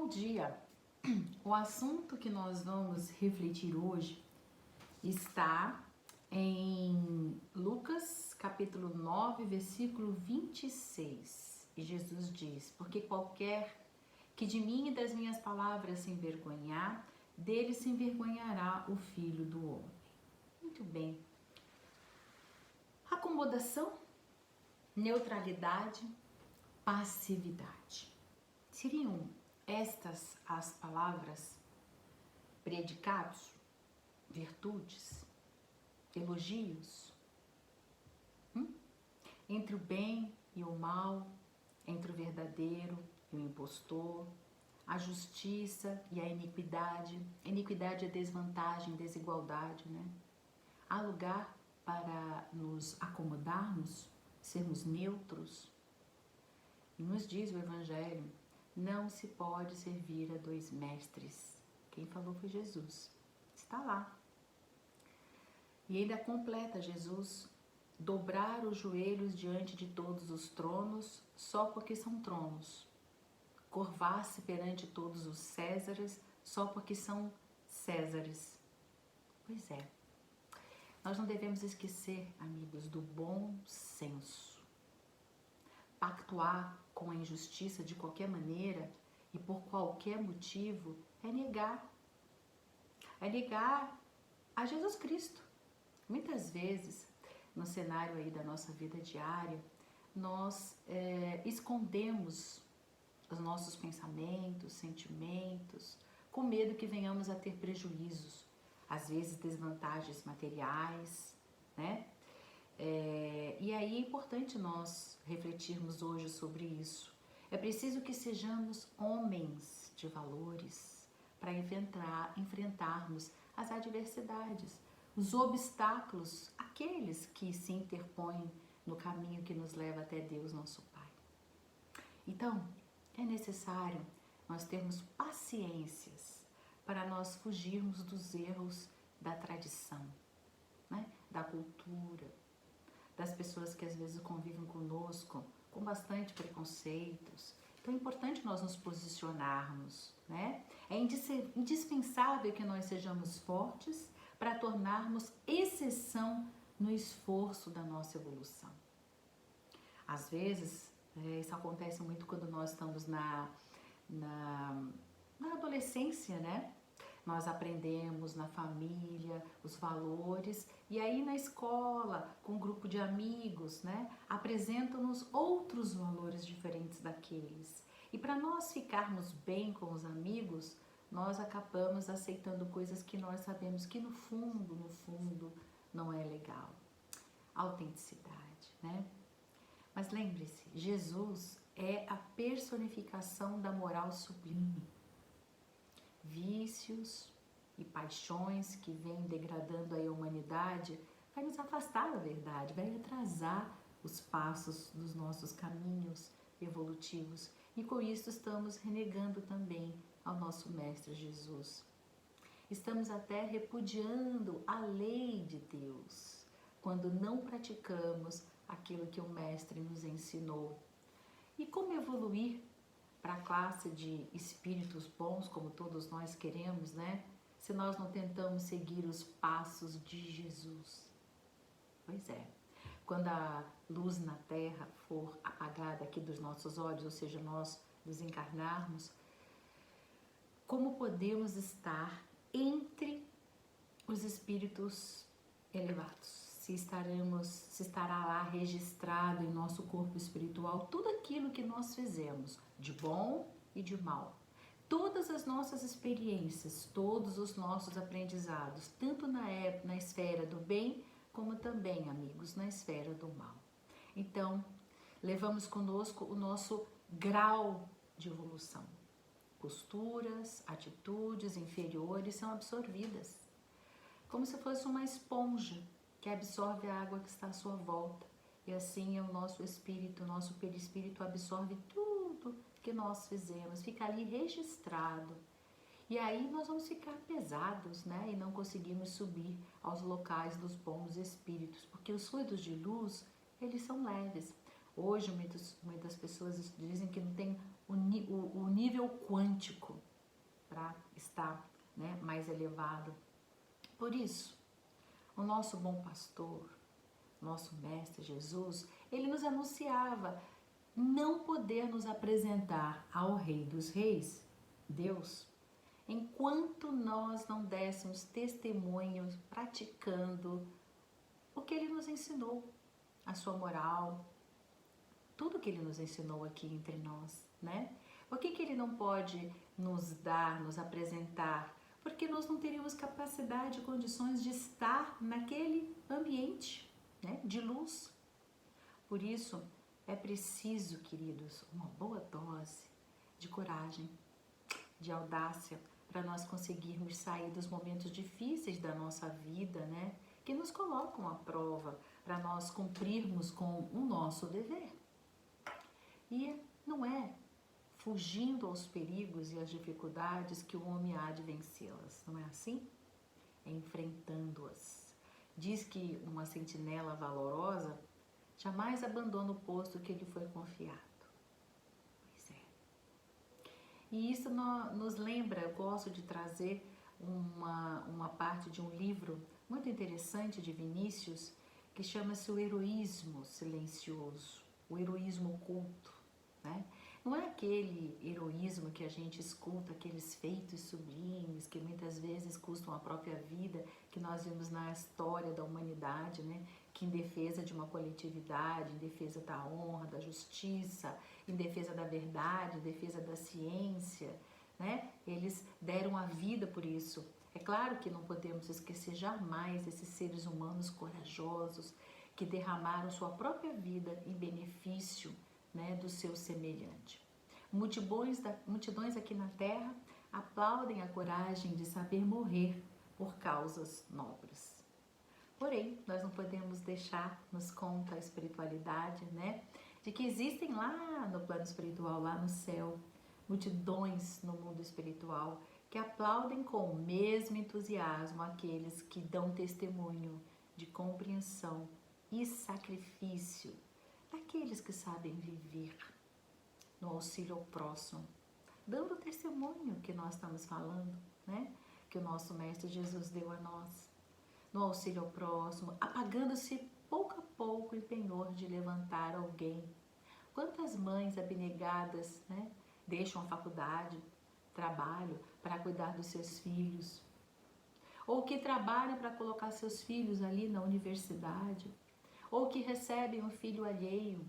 Bom dia! O assunto que nós vamos refletir hoje está em Lucas capítulo 9, versículo 26. E Jesus diz: porque qualquer que de mim e das minhas palavras se envergonhar, dele se envergonhará o Filho do Homem. Muito bem. Acomodação, neutralidade, passividade. Seriam estas as palavras, predicados, virtudes, elogios? Entre o bem e o mal, entre o verdadeiro e o impostor, a justiça e a iniquidade. Iniquidade é desvantagem, desigualdade, né? Há lugar para nos acomodarmos, sermos neutros? E nos diz o Evangelho: não se pode servir a dois mestres. Quem falou foi Jesus. Está lá. E ainda completa Jesus: dobrar os joelhos diante de todos os tronos, só porque são tronos. Curvar-se perante todos os Césares, só porque são Césares. Pois é. Nós não devemos esquecer, amigos, do bom senso. Pactuar com a injustiça de qualquer maneira e por qualquer motivo é negar a Jesus Cristo. Muitas vezes, no cenário aí da nossa vida diária, nós escondemos os nossos pensamentos, sentimentos, com medo que venhamos a ter prejuízos, às vezes desvantagens materiais, né? E aí é importante nós refletirmos hoje sobre isso. É preciso que sejamos homens de valores para enfrentarmos as adversidades, os obstáculos, aqueles que se interpõem no caminho que nos leva até Deus, nosso Pai. Então, é necessário nós termos paciências para nós fugirmos dos erros da tradição, né? Da cultura, das pessoas que às vezes convivem conosco com bastante preconceitos. Então é importante nós nos posicionarmos, né? É indispensável que nós sejamos fortes para tornarmos exceção no esforço da nossa evolução. Às vezes, isso acontece muito quando nós estamos na adolescência, né? Nós aprendemos na família os valores e aí na escola, com um grupo de amigos, né, apresentam-nos outros valores diferentes daqueles. E para nós ficarmos bem com os amigos, nós acabamos aceitando coisas que nós sabemos que no fundo, não é legal. Autenticidade, né? Mas lembre-se, Jesus é a personificação da moral sublime. Vícios e paixões que vêm degradando a humanidade vai nos afastar da verdade, vai atrasar os passos dos nossos caminhos evolutivos e com isso estamos renegando também ao nosso Mestre Jesus. Estamos até repudiando a lei de Deus quando não praticamos aquilo que o Mestre nos ensinou. E como evoluir para a classe de espíritos bons, como todos nós queremos, né? Se nós não tentamos seguir os passos de Jesus. Pois é, quando a luz na Terra for apagada aqui dos nossos olhos, ou seja, nós desencarnarmos, como podemos estar entre os espíritos elevados? Se estará lá registrado em nosso corpo espiritual tudo aquilo que nós fizemos, de bom e de mal. Todas as nossas experiências, todos os nossos aprendizados, tanto na esfera do bem, como também, amigos, na esfera do mal. Então, levamos conosco o nosso grau de evolução. Posturas, atitudes inferiores são absorvidas, como se fosse uma esponja que absorve a água que está à sua volta. E assim é o nosso espírito, o nosso perispírito absorve tudo que nós fizemos, fica ali registrado. E aí nós vamos ficar pesados, né? E não conseguimos subir aos locais dos bons espíritos, porque os fluidos de luz, eles são leves. Hoje muitas pessoas dizem que não tem o nível quântico para estar, né, mais elevado. Por isso, o nosso bom pastor, nosso mestre Jesus, ele nos anunciava não poder nos apresentar ao Rei dos Reis, Deus, enquanto nós não dessemos testemunhos praticando o que ele nos ensinou, a sua moral, tudo que ele nos ensinou aqui entre nós, né? Por que ele não pode nos dar, nos apresentar? Porque nós não teríamos capacidade e condições de estar naquele ambiente, né, de luz. Por isso, é preciso, queridos, uma boa dose de coragem, de audácia, para nós conseguirmos sair dos momentos difíceis da nossa vida, né, que nos colocam à prova, para nós cumprirmos com o nosso dever. E não é fugindo aos perigos e às dificuldades que o homem há de vencê-las, não é assim? É enfrentando-as. Diz que uma sentinela valorosa jamais abandona o posto que lhe foi confiado. Pois é. E isso nos lembra, eu gosto de trazer uma parte de um livro muito interessante de Vinícius, que chama-se O Heroísmo Silencioso, o heroísmo oculto, né? Não é aquele heroísmo que a gente escuta, aqueles feitos sublimes que muitas vezes custam a própria vida, que nós vimos na história da humanidade, né? Que em defesa de uma coletividade, em defesa da honra, da justiça, em defesa da verdade, em defesa da ciência, né? Eles deram a vida por isso. É claro que não podemos esquecer jamais esses seres humanos corajosos que derramaram sua própria vida em benefício, né, do seu semelhante. Multidões aqui na Terra aplaudem a coragem de saber morrer por causas nobres. Porém, nós não podemos deixar, nos conta a espiritualidade, né, de que existem lá no plano espiritual, lá no céu, multidões no mundo espiritual que aplaudem com o mesmo entusiasmo aqueles que dão testemunho de compreensão e sacrifício, daqueles que sabem viver no auxílio ao próximo, dando o testemunho que nós estamos falando, né? Que o nosso Mestre Jesus deu a nós, no auxílio ao próximo, apagando-se pouco a pouco o penhor de levantar alguém. Quantas mães abnegadas, né, deixam a faculdade, trabalho para cuidar dos seus filhos, ou que trabalham para colocar seus filhos ali na universidade, ou que recebem um filho alheio,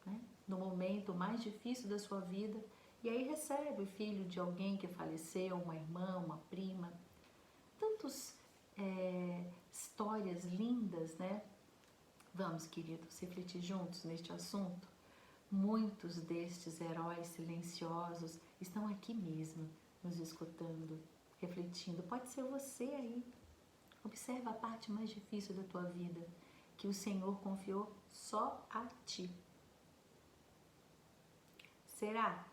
né, no momento mais difícil da sua vida, e aí recebe o filho de alguém que faleceu, uma irmã, uma prima. Tantas histórias lindas, né? Vamos, queridos, refletir juntos neste assunto? Muitos destes heróis silenciosos estão aqui mesmo, nos escutando, refletindo. Pode ser você aí. Observa a parte mais difícil da tua vida, que o Senhor confiou só a ti. Será?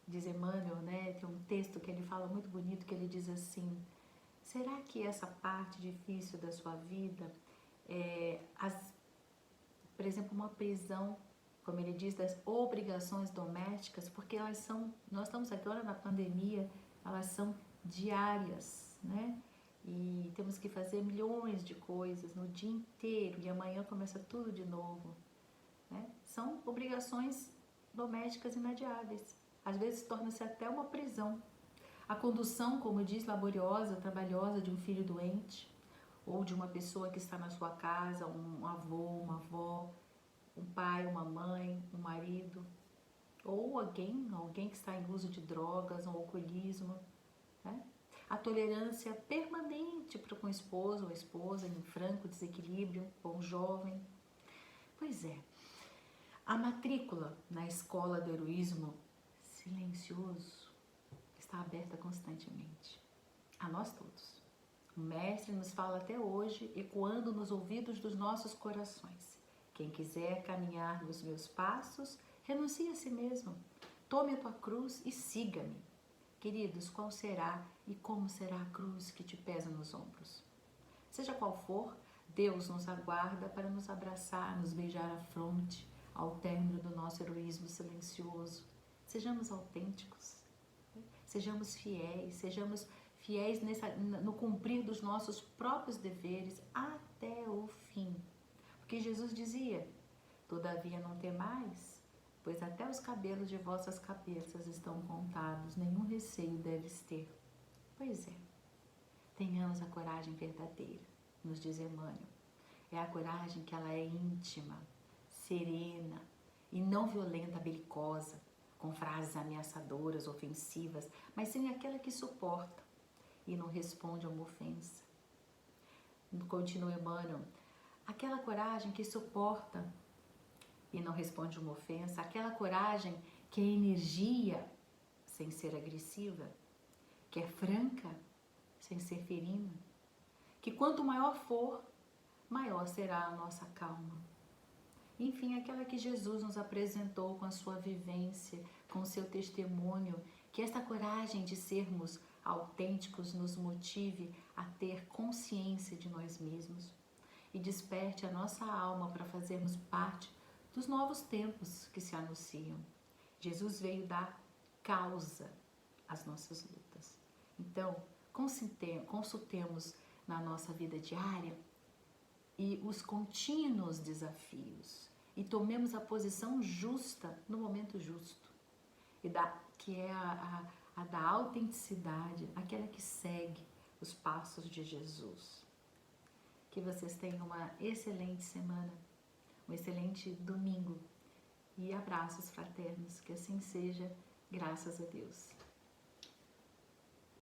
Diz Emmanuel, né? Tem um texto que ele fala muito bonito, que ele diz assim: será que essa parte difícil da sua vida por exemplo, uma prisão, como ele diz, das obrigações domésticas, porque elas são, nós estamos agora na pandemia, elas são diárias, né? E temos que fazer milhões de coisas no dia inteiro e amanhã começa tudo de novo, né? São obrigações domésticas inadiáveis. Às vezes torna-se até uma prisão. A condução, como diz, laboriosa, trabalhosa de um filho doente, ou de uma pessoa que está na sua casa, um avô, uma avó, um pai, uma mãe, um marido, ou alguém que está em uso de drogas, um alcoolismo, né? A tolerância permanente para com o esposo ou a esposa em franco desequilíbrio, ou um jovem. Pois é, a matrícula na escola do heroísmo silencioso está aberta constantemente a nós todos. O Mestre nos fala até hoje, ecoando nos ouvidos dos nossos corações. Quem quiser caminhar nos meus passos, renuncie a si mesmo. Tome a tua cruz e siga-me. Queridos, qual será e como será a cruz que te pesa nos ombros? Seja qual for, Deus nos aguarda para nos abraçar, nos beijar a fronte, ao término do nosso heroísmo silencioso. Sejamos autênticos, sejamos fiéis no cumprir dos nossos próprios deveres até o fim. Porque Jesus dizia, todavia não temais, pois até os cabelos de vossas cabeças estão contados, nenhum receio deves ter. Pois é, tenhamos a coragem verdadeira, nos diz Emmanuel. É a coragem que ela é íntima, serena e não violenta, belicosa, com frases ameaçadoras, ofensivas, mas sim aquela que suporta e não responde a uma ofensa. Continua Emmanuel, aquela coragem que suporta e não responde a uma ofensa, aquela coragem que é energia sem ser agressiva, que é franca sem ser ferina, que quanto maior for, maior será a nossa calma. Enfim, aquela que Jesus nos apresentou com a sua vivência, com o seu testemunho, que esta coragem de sermos autênticos nos motive a ter consciência de nós mesmos e desperte a nossa alma para fazermos parte dos novos tempos que se anunciam. Jesus veio dar causa às nossas lutas. Então, consultemos na nossa vida diária e os contínuos desafios e tomemos a posição justa no momento justo, que é a da autenticidade, aquela que segue os passos de Jesus. Que vocês tenham uma excelente semana, um excelente domingo e abraços fraternos, que assim seja, graças a Deus.